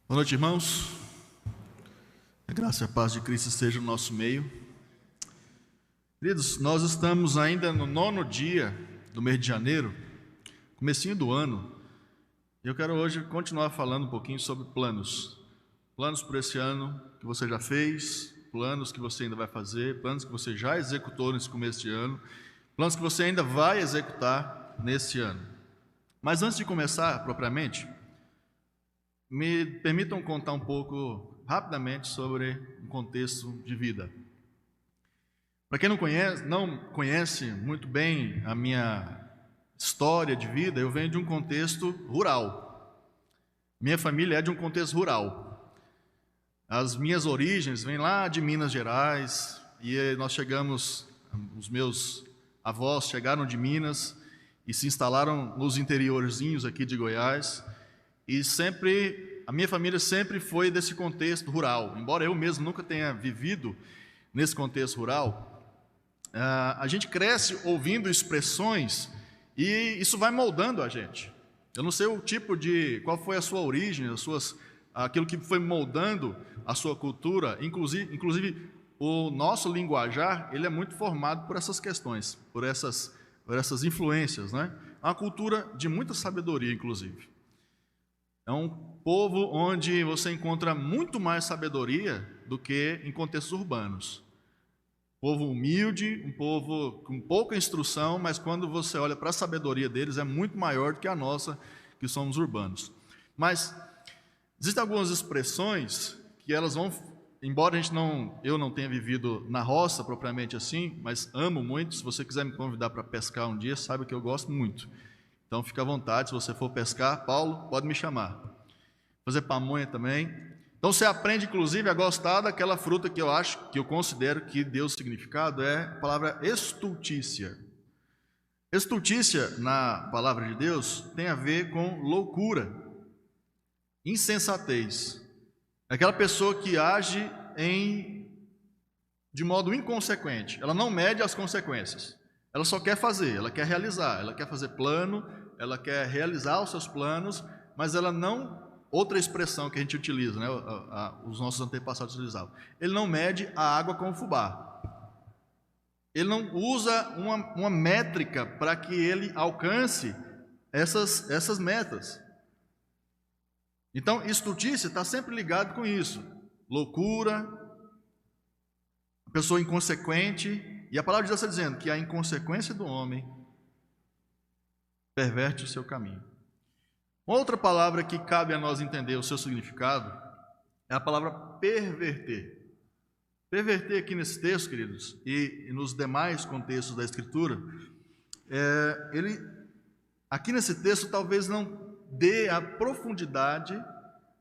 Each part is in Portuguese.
Boa noite, irmãos. A graça e a paz de Cristo esteja no nosso meio. Queridos, nós estamos ainda no 9º dia do mês de janeiro, comecinho do ano. E eu quero hoje continuar falando um pouquinho sobre planos. Planos para esse ano que você já fez, planos que você ainda vai fazer, planos que você já executou nesse começo de ano, planos que você ainda vai executar nesse ano. Mas antes de começar propriamente, me permitam contar um pouco rapidamente sobre um contexto de vida. Para quem não conhece muito bem a minha história de vida, eu venho de um contexto rural. Minha família é de um contexto rural. As minhas origens vêm lá de Minas Gerais e os meus avós chegaram de Minas e se instalaram nos interiorzinhos aqui de Goiás. E a minha família sempre foi desse contexto rural. Embora eu mesmo nunca tenha vivido nesse contexto rural, a gente cresce ouvindo expressões e isso vai moldando a gente. Eu não sei qual foi a sua origem, aquilo que foi moldando a sua cultura. Inclusive o nosso linguajar, ele é muito formado por essas questões, por essas influências, né? É uma cultura de muita sabedoria, inclusive. É um povo onde você encontra muito mais sabedoria do que em contextos urbanos. Povo humilde, um povo com pouca instrução, mas quando você olha para a sabedoria deles, é muito maior do que a nossa, que somos urbanos. Mas existem algumas expressões que elas vão, embora eu não tenha vivido na roça propriamente assim, mas amo muito. Se você quiser me convidar para pescar um dia, saiba que eu gosto muito. Então fica à vontade, se você for pescar, Paulo, pode me chamar. Fazer pamonha também. Então você aprende inclusive a gostar daquela fruta que eu considero que deu significado, é a palavra estultícia. Estultícia na palavra de Deus tem a ver com loucura, insensatez. É aquela pessoa que age de modo inconsequente. Ela não mede as consequências. Ela só quer fazer, ela quer realizar, ela quer fazer plano, ela quer realizar os seus planos, mas ela não... Outra expressão que a gente utiliza, né? Os nossos antepassados utilizavam. Ele não mede a água com o fubá. Ele não usa uma métrica para que ele alcance essas metas. Então, estultícia está sempre ligado com isso. Loucura, pessoa inconsequente. E a palavra de Deus está dizendo que a inconsequência do homem perverte o seu caminho. Outra palavra que cabe a nós entender o seu significado é a palavra perverter. Perverter aqui nesse texto, queridos, e nos demais contextos da Escritura, aqui nesse texto talvez não dê a profundidade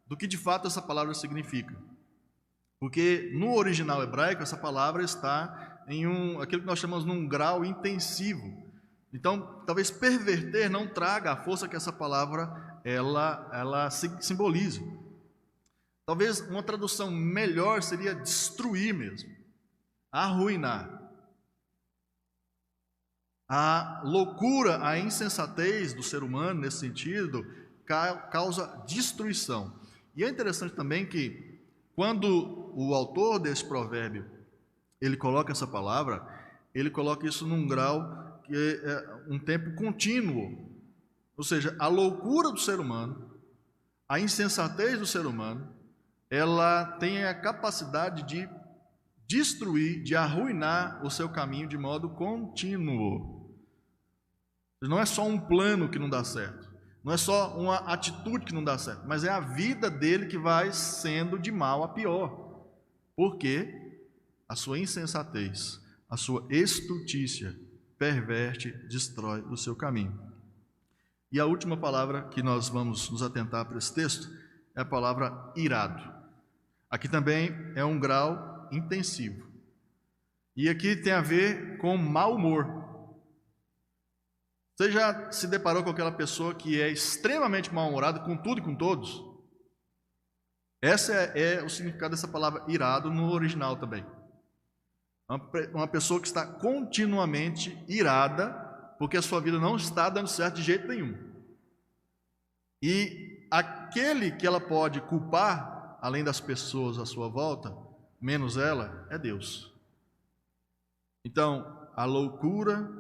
do que de fato essa palavra significa. Porque no original hebraico essa palavra está aquilo que nós chamamos num grau intensivo. Então, talvez perverter não traga a força que essa palavra ela simboliza. Talvez uma tradução melhor seria destruir mesmo, arruinar. A loucura, a insensatez do ser humano nesse sentido causa destruição. E é interessante também que quando o autor desse provérbio ele coloca essa palavra, ele coloca isso num grau que é um tempo contínuo. Ou seja, a loucura do ser humano, a insensatez do ser humano, ela tem a capacidade de destruir, de arruinar o seu caminho de modo contínuo. Não é só um plano que não dá certo, não é só uma atitude que não dá certo, mas é a vida dele que vai sendo de mal a pior. Porque a sua insensatez, a sua estultícia perverte, destrói o seu caminho. E a última palavra que nós vamos nos atentar para esse texto é a palavra irado. Aqui também é um grau intensivo. E aqui tem a ver com mau humor. Você já se deparou com aquela pessoa que é extremamente mal-humorada com tudo e com todos? Esse é o significado dessa palavra irado no original também. Uma pessoa que está continuamente irada porque a sua vida não está dando certo de jeito nenhum. E aquele que ela pode culpar, além das pessoas à sua volta, menos ela, é Deus. Então, a loucura,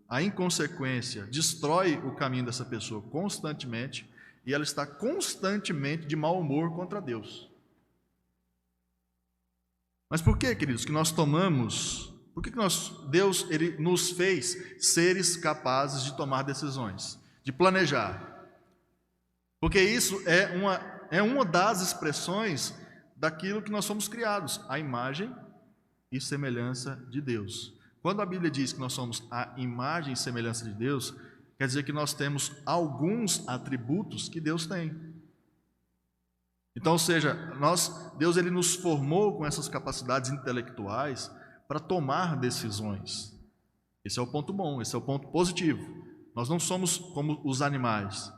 a inconsequência destrói o caminho dessa pessoa constantemente, e ela está constantemente de mau humor contra Deus. Mas por que, queridos, que nós tomamos, por que Deus ele nos fez seres capazes de tomar decisões, de planejar? Porque isso é uma das expressões daquilo que nós somos criados, a imagem e semelhança de Deus. Quando a Bíblia diz que nós somos a imagem e semelhança de Deus, quer dizer que nós temos alguns atributos que Deus tem. Então, ou seja, Deus ele nos formou com essas capacidades intelectuais para tomar decisões. Esse é o ponto bom, esse é o ponto positivo. Nós não somos como os animais.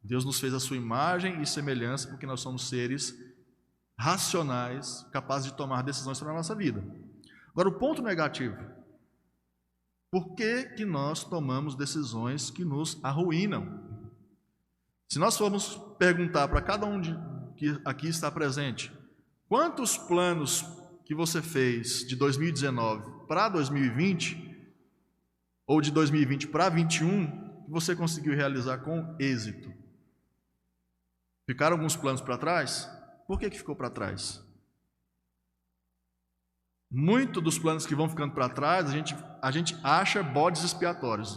Deus nos fez a sua imagem e semelhança porque nós somos seres racionais, capazes de tomar decisões para a nossa vida. Agora, o ponto negativo. Por que nós tomamos decisões que nos arruinam? Se nós formos perguntar para cada um que aqui está presente, quantos planos que você fez de 2019 para 2020, ou de 2020 para 2021, que você conseguiu realizar com êxito? Ficaram alguns planos para trás? Por que ficou para trás? Muito dos planos que vão ficando para trás, a gente acha bodes expiatórios.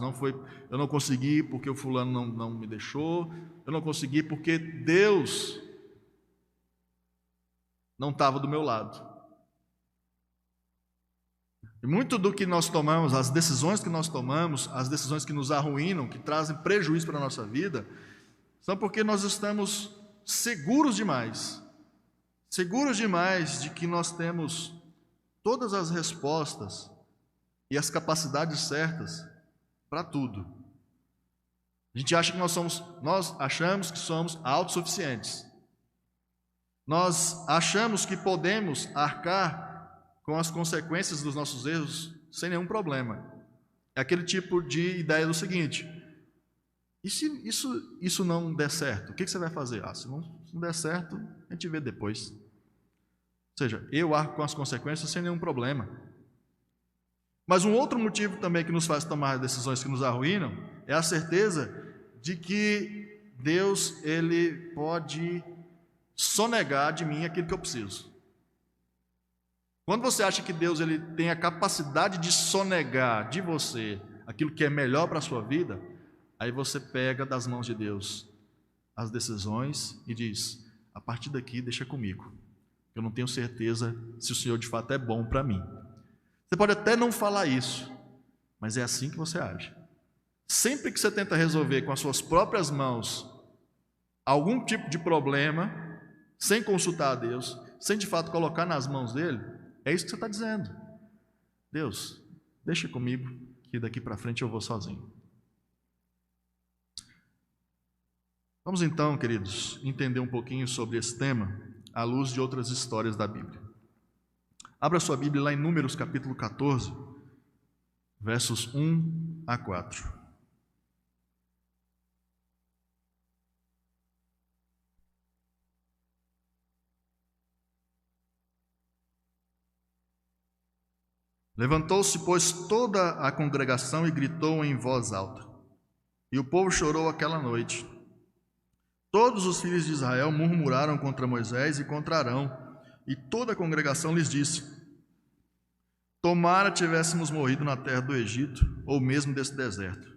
Eu não consegui porque o fulano não me deixou, eu não consegui porque Deus não estava do meu lado. E muito do que nós tomamos, as decisões que nós tomamos, as decisões que nos arruinam, que trazem prejuízo para a nossa vida, são porque nós estamos seguros demais de que nós temos todas as respostas e as capacidades certas para tudo. A gente acha que nós achamos que somos autossuficientes. Nós achamos que podemos arcar com as consequências dos nossos erros sem nenhum problema. É aquele tipo de ideia do seguinte: e se isso não der certo, o que você vai fazer? Se não der certo, a gente vê depois. Ou seja, eu arco com as consequências sem nenhum problema. Mas um outro motivo também que nos faz tomar decisões que nos arruinam é a certeza de que Deus ele pode sonegar de mim aquilo que eu preciso. Quando você acha que Deus ele tem a capacidade de sonegar de você aquilo que é melhor para a sua vida, aí você pega das mãos de Deus as decisões e diz: a partir daqui deixa comigo. Eu não tenho certeza se o Senhor de fato é bom para mim. Você pode até não falar isso, mas é assim que você age. Sempre que você tenta resolver com as suas próprias mãos algum tipo de problema, sem consultar a Deus, sem de fato colocar nas mãos dele, é isso que você está dizendo. Deus, deixa comigo, que daqui para frente eu vou sozinho. Vamos então, queridos, entender um pouquinho sobre esse tema à luz de outras histórias da Bíblia. Abra sua Bíblia lá em Números capítulo 14, versos 1 a 4. Levantou-se, pois, toda a congregação e gritou em voz alta. E o povo chorou aquela noite. Todos os filhos de Israel murmuraram contra Moisés e contra Arão, e toda a congregação lhes disse: tomara tivéssemos morrido na terra do Egito, ou mesmo desse deserto.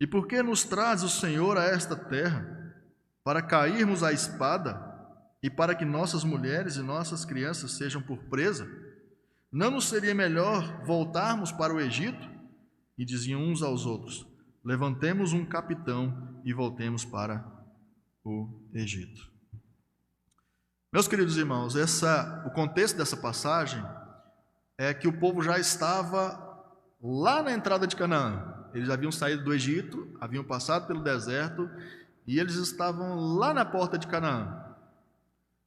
E por que nos traz o Senhor a esta terra, para cairmos à espada, e para que nossas mulheres e nossas crianças sejam por presa? Não nos seria melhor voltarmos para o Egito? E diziam uns aos outros: levantemos um capitão e voltemos para o Egito. Meus queridos irmãos, o contexto dessa passagem é que o povo já estava lá na entrada de Canaã. Eles haviam saído do Egito, haviam passado pelo deserto e eles estavam lá na porta de Canaã.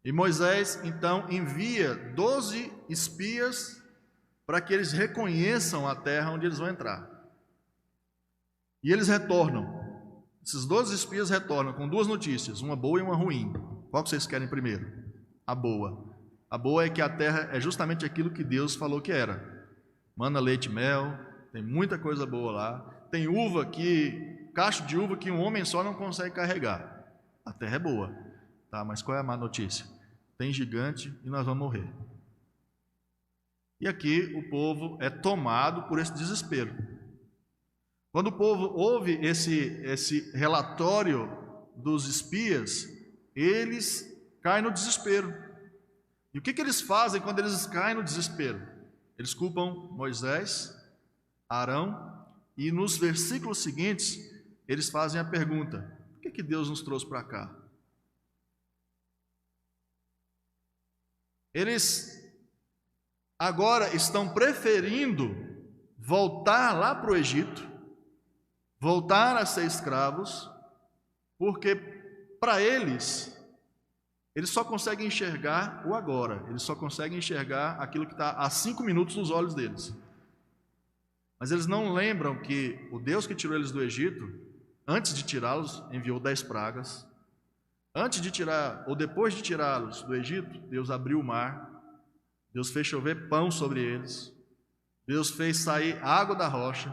E Moisés então envia 12 espias para que eles reconheçam a terra onde eles vão entrar. E eles retornam. Esses 12 espias retornam com duas notícias, uma boa e uma ruim. Qual que vocês querem primeiro? A boa. A boa é que a terra é justamente aquilo que Deus falou que era. Mana, leite e mel, tem muita coisa boa lá. Tem cacho de uva que um homem só não consegue carregar. A terra é boa, tá? Mas qual é a má notícia? Tem gigante e nós vamos morrer. E aqui o povo é tomado por esse desespero. Quando o povo ouve esse relatório dos espias, eles caem no desespero. E o que eles fazem quando eles caem no desespero? Eles culpam Moisés, Arão, e nos versículos seguintes, eles fazem a pergunta: por que Deus nos trouxe para cá? Eles agora estão preferindo voltar lá para o Egito, voltar a ser escravos, porque para eles só conseguem enxergar o agora, eles só conseguem enxergar aquilo que está a 5 minutos nos olhos deles. Mas eles não lembram que o Deus que tirou eles do Egito, antes de tirá-los, enviou 10 pragas. Antes de tirar, ou depois de tirá-los do Egito, Deus abriu o mar, Deus fez chover pão sobre eles, Deus fez sair água da rocha.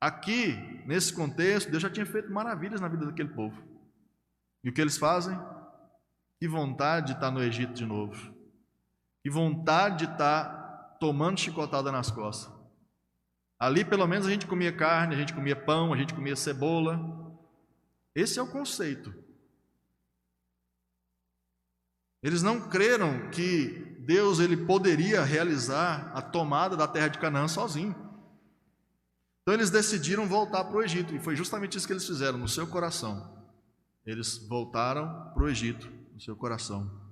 Aqui, nesse contexto, Deus já tinha feito maravilhas na vida daquele povo. E o que eles fazem? Que vontade de estar no Egito de novo. Que vontade de estar tomando chicotada nas costas. Ali, pelo menos, a gente comia carne, a gente comia pão, a gente comia cebola. Esse é o conceito. Eles não creram que Deus ele poderia realizar a tomada da terra de Canaã sozinho. Então eles decidiram voltar para o Egito, e foi justamente isso que eles fizeram no seu coração. Eles voltaram para o Egito, no seu coração.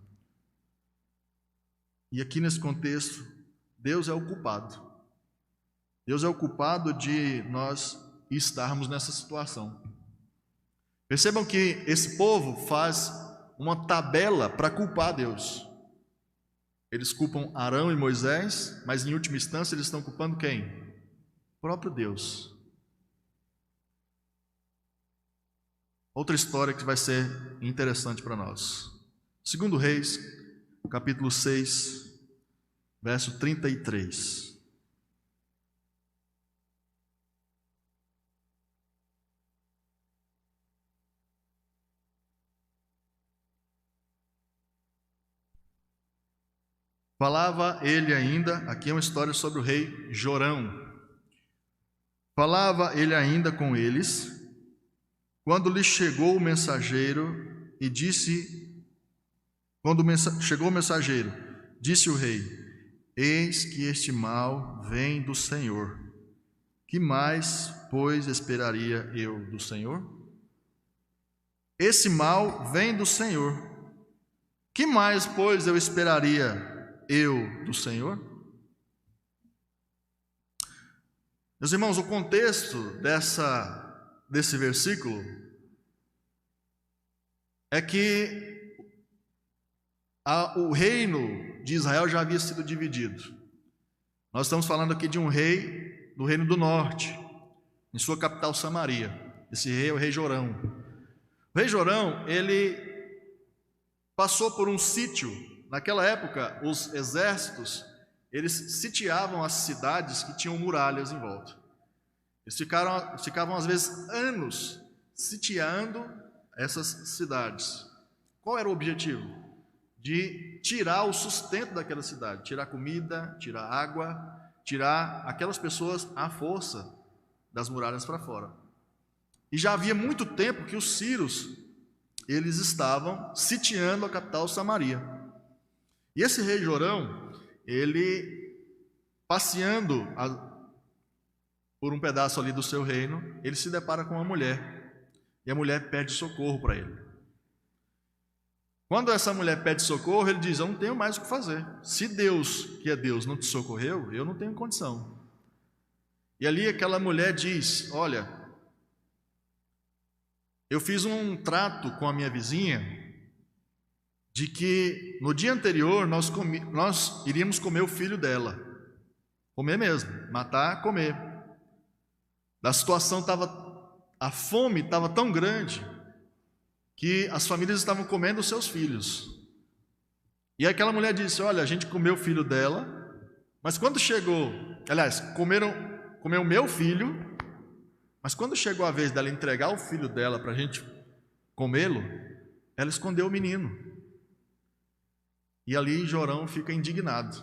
E aqui nesse contexto, Deus é o culpado. Deus é o culpado de nós estarmos nessa situação. Percebam que esse povo faz uma tabela para culpar Deus. Eles culpam Arão e Moisés, mas em última instância eles estão culpando quem? O próprio Deus. Outra história que vai ser interessante para nós. 2 Reis, capítulo 6, verso 33. Falava ele ainda, aqui é uma história sobre o rei Jorão. Falava ele ainda com eles, quando lhe chegou o mensageiro e disse, chegou o mensageiro, disse o rei: eis que este mal vem do Senhor. Que mais, pois, esperaria eu do Senhor? Esse mal vem do Senhor. Que mais, pois, eu esperaria eu do Senhor? Meus irmãos, o contexto desse versículo é que o reino de Israel já havia sido dividido. Nós estamos falando aqui de um rei do reino do norte, em sua capital Samaria. Esse rei é o rei Jorão. O rei Jorão, ele passou por um sítio. Naquela época, os exércitos, eles sitiavam as cidades que tinham muralhas em volta. Eles ficavam às vezes anos sitiando essas cidades. Qual era o objetivo? De tirar o sustento daquela cidade, tirar comida, tirar água, tirar aquelas pessoas à força das muralhas para fora. E já havia muito tempo que os sírios, eles estavam sitiando a capital Samaria. E esse rei Jorão, ele passeando por um pedaço ali do seu reino, ele se depara com uma mulher, e a mulher pede socorro para ele. Quando essa mulher pede socorro, ele diz: eu não tenho mais o que fazer. Se Deus, que é Deus, não te socorreu, eu não tenho condição. E ali aquela mulher diz: olha, eu fiz um trato com a minha vizinha, de que no dia anterior nós iríamos comer o filho dela. Comer mesmo, matar, comer. A situação estava a fome estava tão grande que as famílias estavam comendo os seus filhos. E aquela mulher disse: olha, a gente comeu o filho dela, mas quando chegou, aliás, comeu o meu filho, mas quando chegou a vez dela entregar o filho dela para a gente comê-lo, ela escondeu o menino. E ali Jorão fica indignado.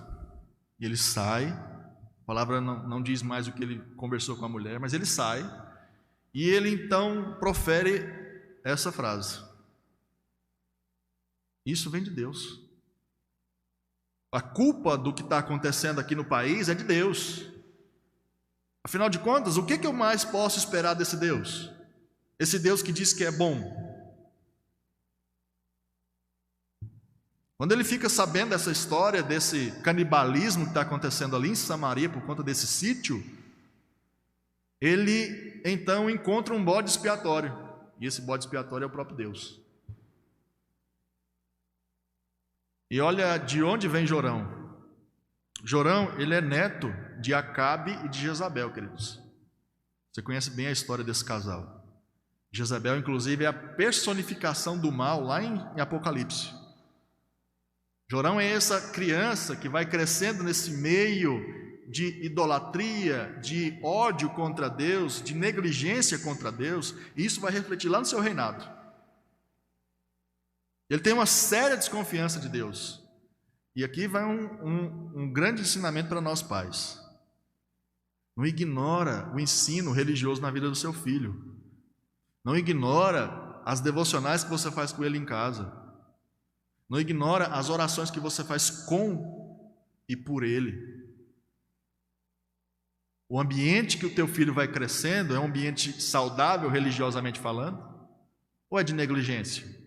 E ele sai, a palavra não diz mais o que ele conversou com a mulher, mas ele sai, e ele então profere essa frase: isso vem de Deus. A culpa do que está acontecendo aqui no país é de Deus. Afinal de contas, o que eu mais posso esperar desse Deus? Esse Deus que diz que é bom. Quando ele fica sabendo dessa história, desse canibalismo que está acontecendo ali em Samaria por conta desse sítio, ele então encontra um bode expiatório. E esse bode expiatório é o próprio Deus. E olha de onde vem Jorão. Jorão, ele é neto de Acabe e de Jezabel, queridos. Você conhece bem a história desse casal. Jezabel, inclusive, é a personificação do mal lá em Apocalipse. Jorão é essa criança que vai crescendo nesse meio de idolatria, de ódio contra Deus, de negligência contra Deus, e isso vai refletir lá no seu reinado. Ele tem uma séria desconfiança de Deus. E aqui vai um grande ensinamento para nós pais. Não ignora o ensino religioso na vida do seu filho. Não ignora as devocionais que você faz com ele em casa. Não ignora as orações que você faz com e por ele. O ambiente que o teu filho vai crescendo é um ambiente saudável, religiosamente falando? Ou é de negligência?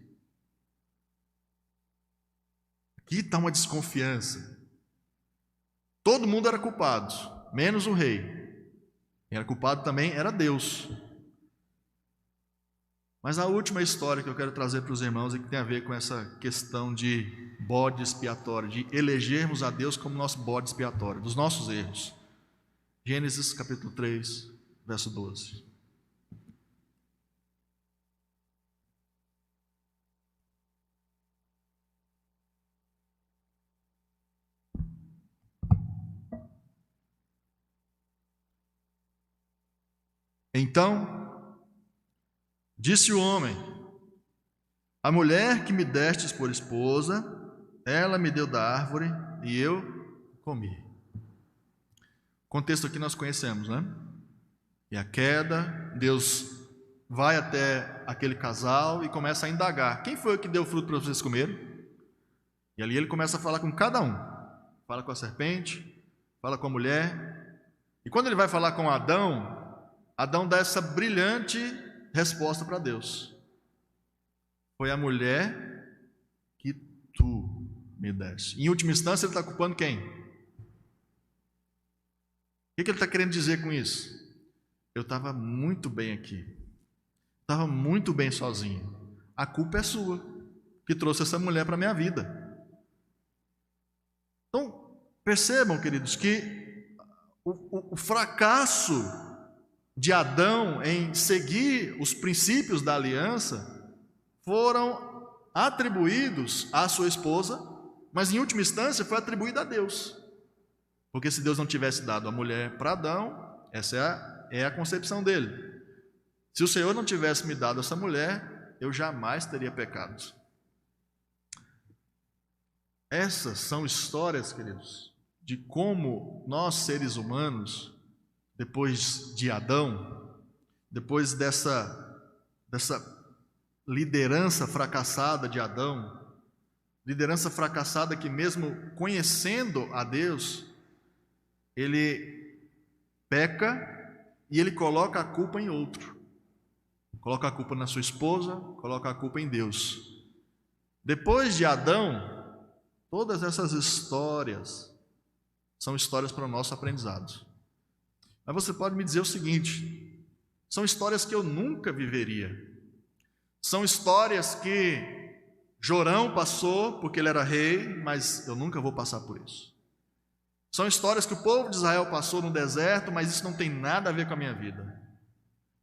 Aqui está uma desconfiança. Todo mundo era culpado, menos o rei. Quem era culpado também era Deus. Mas a última história que eu quero trazer para os irmãos e que tem a ver com essa questão de bode expiatório, de elegermos a Deus como nosso bode expiatório, dos nossos erros. Gênesis capítulo 3, verso 12. Então, disse o homem: a mulher que me destes por esposa, ela me deu da árvore e eu comi. O contexto aqui nós conhecemos, né? E a queda, Deus vai até aquele casal e começa a indagar: quem foi que deu o fruto para vocês comerem? E ali ele começa a falar com cada um. Fala com a serpente, fala com a mulher. E quando ele vai falar com Adão, Adão dá essa brilhante resposta para Deus: foi a mulher que tu me deste. Em última instância, ele está culpando quem? O que ele está querendo dizer com isso? Eu estava muito bem aqui, estava muito bem sozinho. A culpa é sua, que trouxe essa mulher para a minha vida. Então, percebam, queridos, que o fracasso de Adão em seguir os princípios da aliança foram atribuídos à sua esposa, mas em última instância foi atribuído a Deus. Porque se Deus não tivesse dado a mulher para Adão, essa é a concepção dele. Se o Senhor não tivesse me dado essa mulher, eu jamais teria pecado. Essas são histórias, queridos, de como nós, seres humanos, depois de Adão, depois dessa liderança fracassada de Adão, liderança fracassada que mesmo conhecendo a Deus, ele peca e ele coloca a culpa em outro. Coloca a culpa na sua esposa, coloca a culpa em Deus. Depois de Adão, todas essas histórias são histórias para o nosso aprendizado. Mas você pode me dizer o seguinte: são histórias que eu nunca viveria. São histórias que Jorão passou porque ele era rei, mas eu nunca vou passar por isso. São histórias que o povo de Israel passou no deserto, mas isso não tem nada a ver com a minha vida.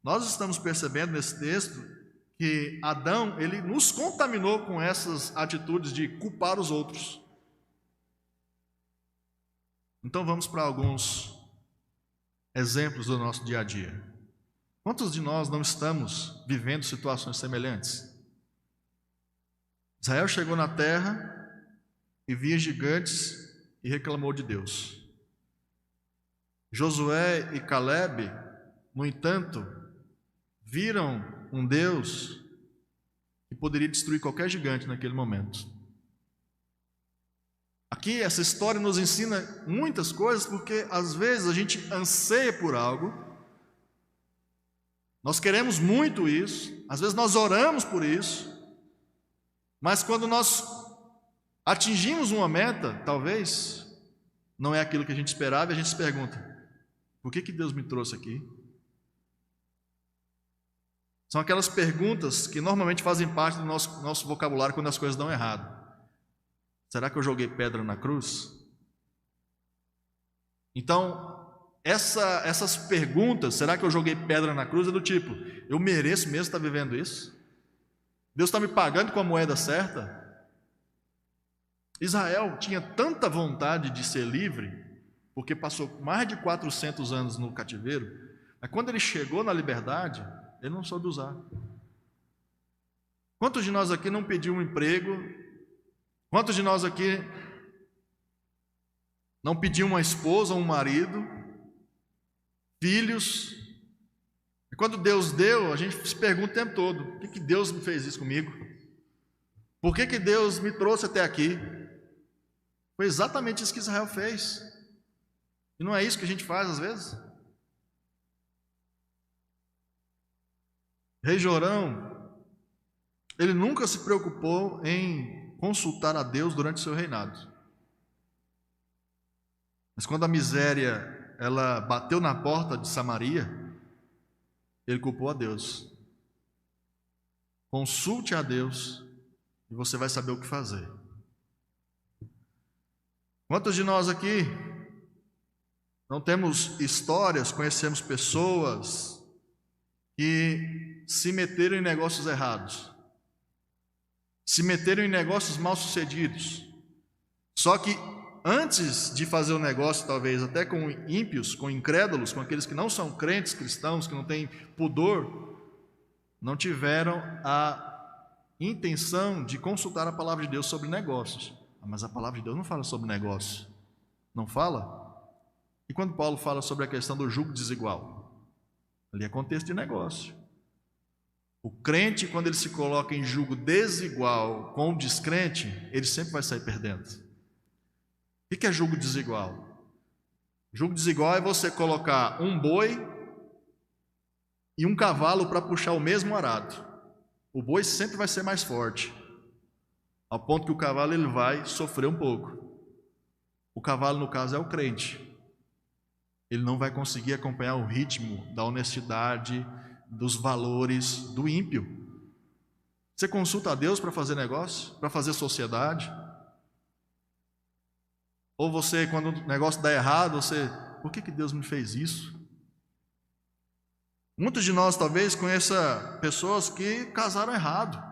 nós estamos percebendo nesse texto que Adão, ele nos contaminou com essas atitudes de culpar os outros. Então vamos para alguns exemplos do nosso dia a dia. Quantos de nós não estamos vivendo situações semelhantes? Israel chegou na terra e via gigantes e reclamou de Deus. Josué e Calebe, no entanto, viram um Deus que poderia destruir qualquer gigante naquele momento. Aqui essa história nos ensina muitas coisas, porque às vezes a gente anseia por algo, nós queremos muito isso, às vezes nós oramos por isso, mas quando nós atingimos uma meta, talvez não é aquilo que a gente esperava, e a gente se pergunta: por que Deus me trouxe aqui? São aquelas perguntas que normalmente fazem parte do nosso vocabulário quando as coisas dão errado. Será que eu joguei pedra na cruz? Então, essas perguntas, será que eu joguei pedra na cruz, é do tipo: eu mereço mesmo estar vivendo isso? Deus está me pagando com a moeda certa? Israel tinha tanta vontade de ser livre, porque passou mais de 400 anos no cativeiro, mas quando ele chegou na liberdade, ele não soube usar. Quantos de nós aqui não pediu um emprego? Quantos de nós aqui não pediu uma esposa, um marido, filhos? E quando Deus deu, a gente se pergunta o tempo todo: por que Deus me fez isso comigo? Por que Deus me trouxe até aqui? Foi exatamente isso que Israel fez. E não é isso que a gente faz às vezes? Rei Jorão, ele nunca se preocupou em consultar a Deus durante o seu reinado. Mas quando a miséria ela bateu na porta de Samaria, ele culpou a Deus. Consulte a Deus e você vai saber o que fazer. Quantos de nós aqui não temos histórias, conhecemos pessoas que se meteram em negócios errados, se meteram em negócios mal sucedidos, só que antes de fazer o negócio, talvez até com ímpios, com incrédulos, com aqueles que não são crentes cristãos, que não têm pudor, não tiveram a intenção de consultar a palavra de Deus sobre negócios. Mas a palavra de Deus não fala sobre negócio, não fala? E quando Paulo fala sobre a questão do jugo desigual, ali é contexto de negócio. O crente, quando ele se coloca em jugo desigual com o descrente, ele sempre vai sair perdendo. O que é jugo desigual? Jugo desigual é você colocar um boi e um cavalo para puxar o mesmo arado. O boi sempre vai ser mais forte, ao ponto que o cavalo ele vai sofrer um pouco. O cavalo, no caso, é o crente. Ele não vai conseguir acompanhar o ritmo da honestidade, dos valores do ímpio. Você consulta a Deus para fazer negócio, para fazer sociedade? Ou você, quando o negócio dá errado, você: por que Deus me fez isso? Muitos de nós talvez conheçam pessoas que casaram errado.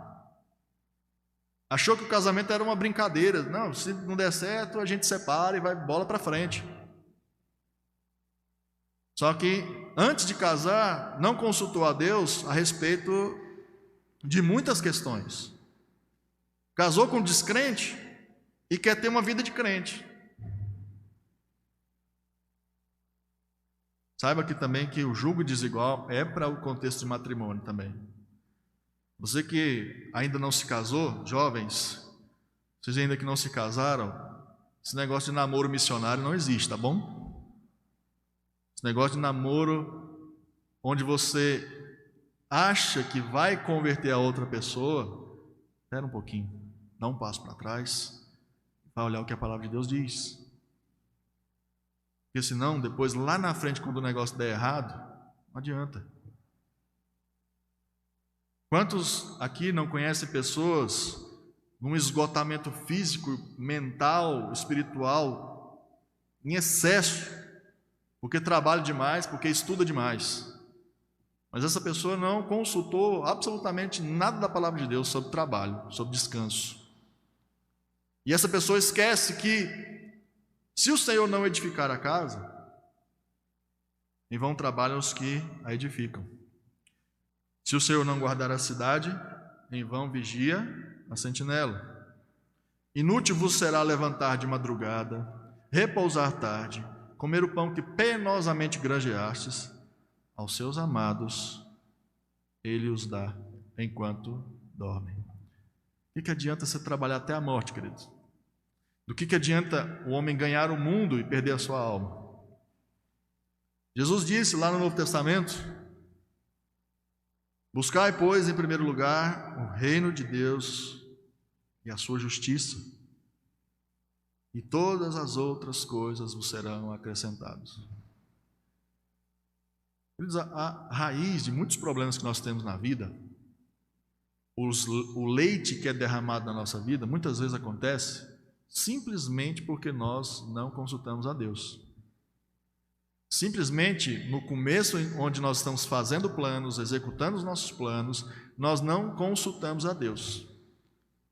Achou que o casamento era uma brincadeira. Não, se não der certo, a gente separa e vai bola para frente. Só que antes de casar, não consultou a Deus a respeito de muitas questões. Casou com um descrente e quer ter uma vida de crente. Saiba aqui também que o jugo desigual é para o contexto de matrimônio também. Você que ainda não se casou, jovens, vocês ainda que não se casaram, esse negócio de namoro missionário não existe, tá bom? Esse negócio de namoro onde você acha que vai converter a outra pessoa, espera um pouquinho, dá um passo para trás, vai olhar o que a palavra de Deus diz. Porque senão, depois lá na frente, quando o negócio der errado, não adianta. Quantos aqui não conhecem pessoas num esgotamento físico, mental, espiritual, em excesso, porque trabalha demais, porque estuda demais? Mas essa pessoa não consultou absolutamente nada da palavra de Deus sobre trabalho, sobre descanso. E essa pessoa esquece que, se o Senhor não edificar a casa, em vão trabalham os que a edificam. Se o Senhor não guardar a cidade, em vão vigia a sentinela. Inútil vos será levantar de madrugada, repousar tarde, comer o pão que penosamente granjeastes, aos seus amados ele os dá enquanto dormem. O que adianta você trabalhar até a morte, queridos? Do que adianta o homem ganhar o mundo e perder a sua alma? Jesus disse lá no Novo Testamento: buscai, pois, em primeiro lugar o reino de Deus e a sua justiça, e todas as outras coisas vos serão acrescentadas. A raiz de muitos problemas que nós temos na vida, o leite que é derramado na nossa vida, muitas vezes acontece simplesmente porque nós não consultamos a Deus. Simplesmente no começo, onde nós estamos fazendo planos, executando os nossos planos, nós não consultamos a Deus.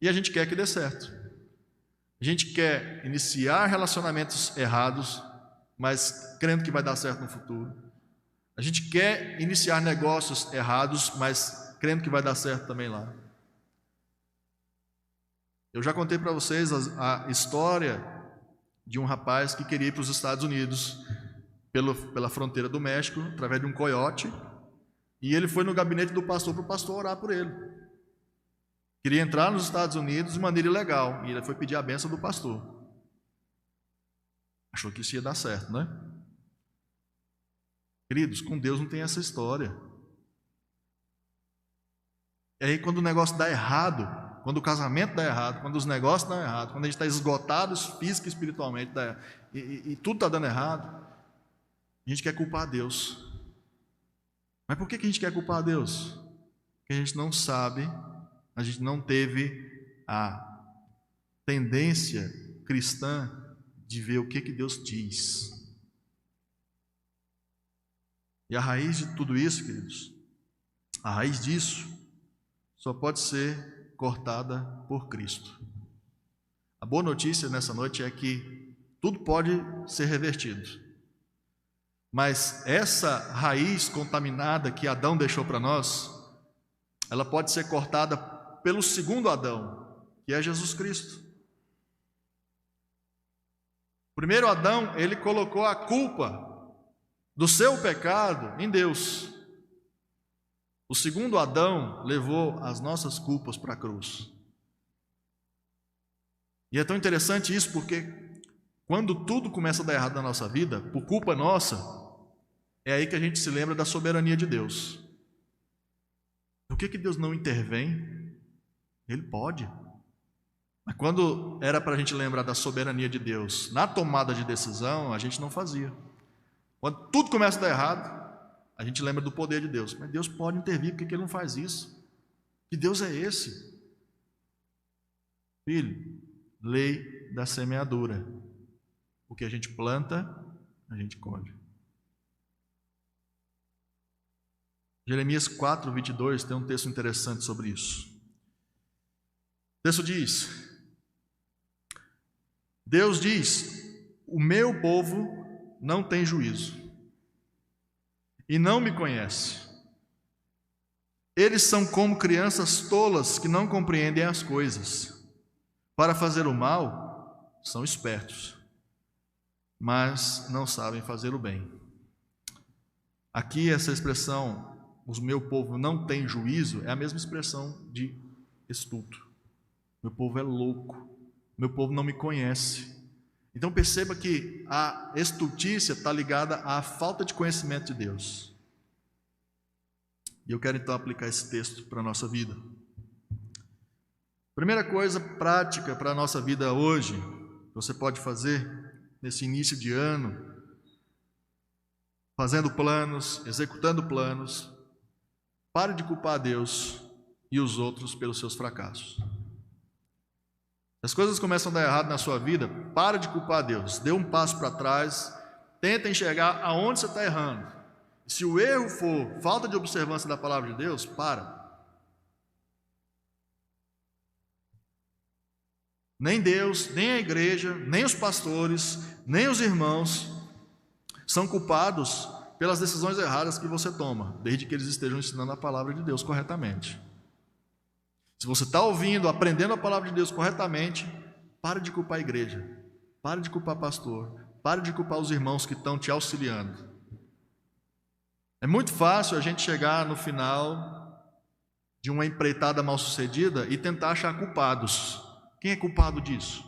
E a gente quer que dê certo. A gente quer iniciar relacionamentos errados, mas crendo que vai dar certo no futuro. A gente quer iniciar negócios errados, mas crendo que vai dar certo também lá. Eu já contei para vocês a história de um rapaz que queria ir para os Estados Unidos pela fronteira do México, através de um coiote, e ele foi no gabinete do pastor para o pastor orar por ele. Queria entrar nos Estados Unidos de maneira ilegal, e ele foi pedir a bênção do pastor. Achou que isso ia dar certo, né? Queridos, com Deus não tem essa história. E aí quando o negócio dá errado, quando o casamento dá errado, quando os negócios dão errado, quando a gente está esgotado física e espiritualmente, e tudo está dando errado, a gente quer culpar a Deus. Mas por que a gente quer culpar a Deus? Porque a gente não sabe, a gente não teve a tendência cristã de ver o que Deus diz. E a raiz de tudo isso, queridos, a raiz disso só pode ser cortada por Cristo. A boa notícia nessa noite é que tudo pode ser revertido. Mas essa raiz contaminada que Adão deixou para nós, ela pode ser cortada pelo segundo Adão, que é Jesus Cristo. O primeiro Adão, ele colocou a culpa do seu pecado em Deus. O segundo Adão levou as nossas culpas para a cruz. E é tão interessante isso porque quando tudo começa a dar errado na nossa vida, por culpa nossa, é aí que a gente se lembra da soberania de Deus. Por que Deus não intervém? Ele pode. Mas quando era para a gente lembrar da soberania de Deus na tomada de decisão, a gente não fazia. Quando tudo começa a dar errado, a gente lembra do poder de Deus. Mas Deus pode intervir, por que Ele não faz isso? Que Deus é esse? Filho, lei da semeadura. O que a gente planta, a gente colhe. Jeremias 4, 22 tem um texto interessante sobre isso. O texto diz: Deus diz, o meu povo não tem juízo e não me conhece. Eles são como crianças tolas que não compreendem as coisas. Para fazer o mal, são espertos, mas não sabem fazer o bem. Aqui essa expressão, o meu povo não tem juízo, é a mesma expressão de estulto. Meu povo é louco, meu povo não me conhece. Então perceba que a estultícia está ligada à falta de conhecimento de Deus. E eu quero então aplicar esse texto para a nossa vida. Primeira coisa prática para a nossa vida hoje, que você pode fazer nesse início de ano, fazendo planos, executando planos, pare de culpar Deus e os outros pelos seus fracassos. Se as coisas começam a dar errado na sua vida, para de culpar Deus, dê um passo para trás, tenta enxergar aonde você está errando. Se o erro for falta de observância da palavra de Deus, para. Nem Deus, nem a igreja, nem os pastores, nem os irmãos são culpados pelas decisões erradas que você toma, desde que eles estejam ensinando a palavra de Deus corretamente. Se você está ouvindo, aprendendo a palavra de Deus corretamente, pare de culpar a igreja, pare de culpar o pastor, pare de culpar os irmãos que estão te auxiliando. É muito fácil a gente chegar no final de uma empreitada mal sucedida e tentar achar culpados. Quem é culpado disso?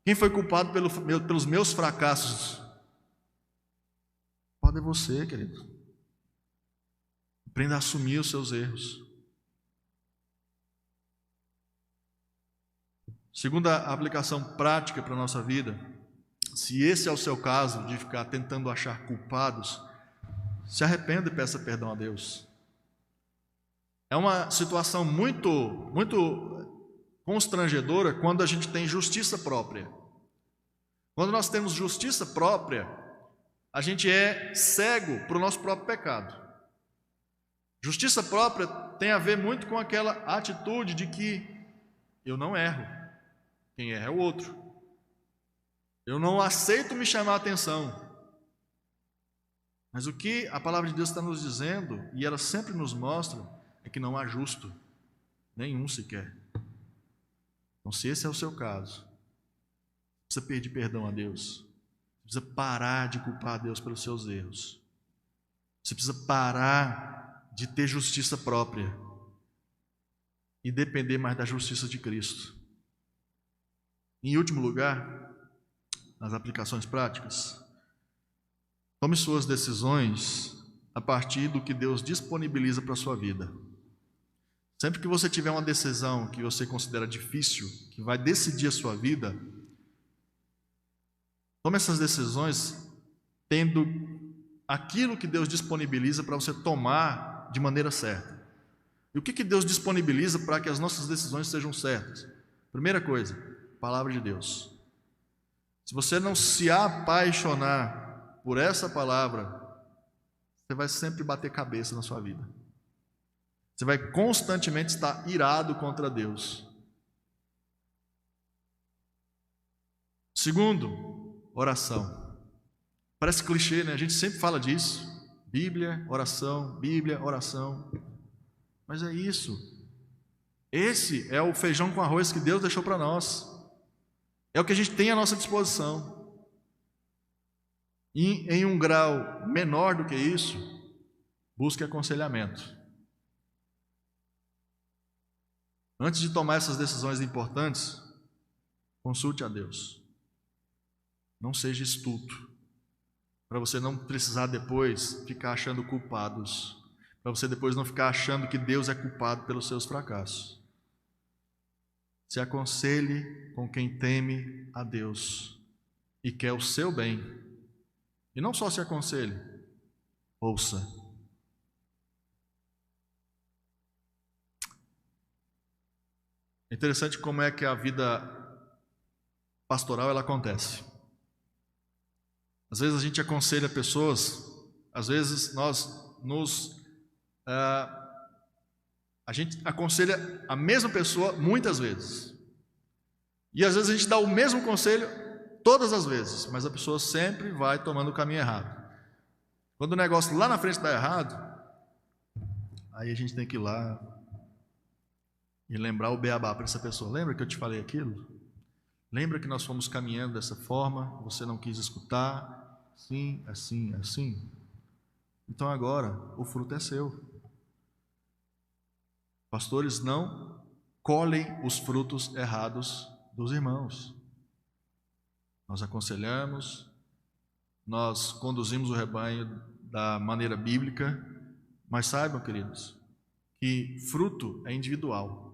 Quem foi culpado pelos meus fracassos? Pode ser você, querido. Aprenda a assumir os seus erros. Segunda aplicação prática para a nossa vida, se esse é o seu caso, de ficar tentando achar culpados, se arrependa e peça perdão a Deus. É uma situação muito constrangedora quando a gente tem justiça própria. Quando nós temos justiça própria, a gente é cego para o nosso próprio pecado. Justiça própria tem a ver muito com aquela atitude de que eu não erro, quem erra é o outro. Eu não aceito me chamar a atenção. Mas o que a palavra de Deus está nos dizendo, e ela sempre nos mostra, é que não há justo, nenhum sequer. Então, se esse é o seu caso, precisa pedir perdão a Deus, precisa parar de culpar a Deus pelos seus erros, você precisa parar de ter justiça própria e depender mais da justiça de Cristo. Em último lugar, nas aplicações práticas, tome suas decisões a partir do que Deus disponibiliza para a sua vida. Sempre que você tiver uma decisão que você considera difícil, que vai decidir a sua vida, tome essas decisões tendo aquilo que Deus disponibiliza para você tomar de maneira certa. E o que Deus disponibiliza para que as nossas decisões sejam certas? Primeira coisa, palavra de Deus. Se você não se apaixonar por essa palavra, você vai sempre bater cabeça na sua vida. Você vai constantemente estar irado contra Deus. Segundo, oração. Parece clichê, né? A gente sempre fala disso. Bíblia, oração, mas é isso. Esse é o feijão com arroz que Deus deixou para nós. É o que a gente tem à nossa disposição. E em um grau menor do que isso, busque aconselhamento. Antes de tomar essas decisões importantes, consulte a Deus. Não seja estulto, para você não precisar depois ficar achando culpados, para você depois não ficar achando que Deus é culpado pelos seus fracassos. Se aconselhe com quem teme a Deus e quer o seu bem. E não só se aconselhe, ouça. É interessante como é que a vida pastoral ela acontece. Às vezes a gente aconselha pessoas, às vezes a gente aconselha a mesma pessoa muitas vezes. E às vezes a gente dá o mesmo conselho todas as vezes, mas a pessoa sempre vai tomando o caminho errado. Quando o negócio lá na frente está errado, aí a gente tem que ir lá e lembrar o beabá para essa pessoa. Lembra que eu te falei aquilo? Lembra que nós fomos caminhando dessa forma, você não quis escutar? Sim, assim, assim. Então agora o fruto é seu. Pastores não colhem os frutos errados dos irmãos. Nós aconselhamos, nós conduzimos o rebanho da maneira bíblica, mas saibam, queridos, que fruto é individual.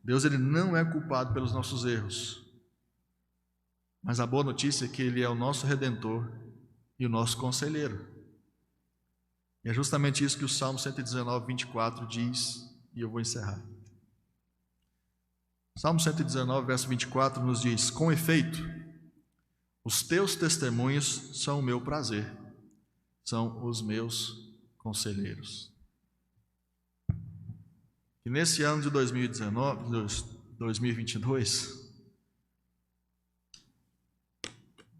Deus ele não é culpado pelos nossos erros, mas a boa notícia é que Ele é o nosso Redentor e o nosso Conselheiro. E é justamente isso que o Salmo 119, 24 diz, e eu vou encerrar. Salmo 119, verso 24 nos diz: com efeito, os teus testemunhos são o meu prazer, são os meus conselheiros. E nesse ano de 2022,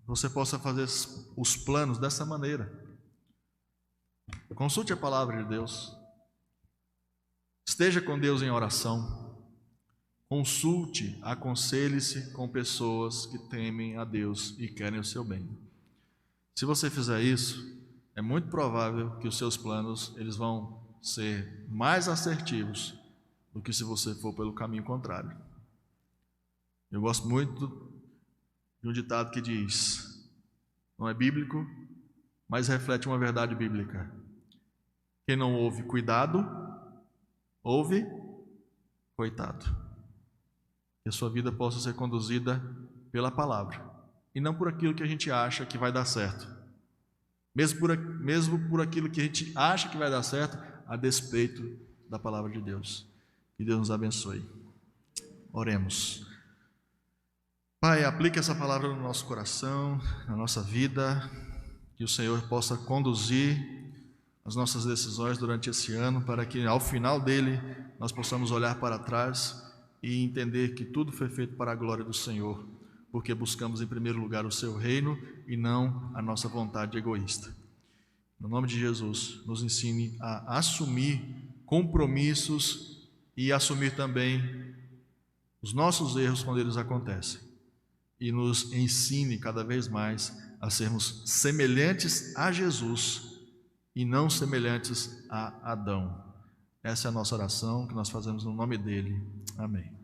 você possa fazer os planos dessa maneira. Consulte a palavra de Deus. Esteja com Deus em oração. Consulte, aconselhe-se com pessoas que temem a Deus e querem o seu bem. Se você fizer isso, é muito provável que os seus planos eles vão ser mais assertivos do que se você for pelo caminho contrário. Eu gosto muito de um ditado que diz, não é bíblico, mas reflete uma verdade bíblica. Quem não ouve cuidado, ouve coitado. Que a sua vida possa ser conduzida pela palavra e não por aquilo que a gente acha que vai dar certo. Mesmo por aquilo que a gente acha que vai dar certo, a despeito da palavra de Deus. Que Deus nos abençoe. Oremos. Pai, aplique essa palavra no nosso coração, na nossa vida, que o Senhor possa conduzir as nossas decisões durante esse ano, para que ao final dele nós possamos olhar para trás e entender que tudo foi feito para a glória do Senhor, porque buscamos em primeiro lugar o seu reino e não a nossa vontade egoísta. No nome de Jesus, nos ensine a assumir compromissos e assumir também os nossos erros quando eles acontecem. E nos ensine cada vez mais a sermos semelhantes a Jesus e não semelhantes a Adão. Essa é a nossa oração que nós fazemos no nome dele. Amém.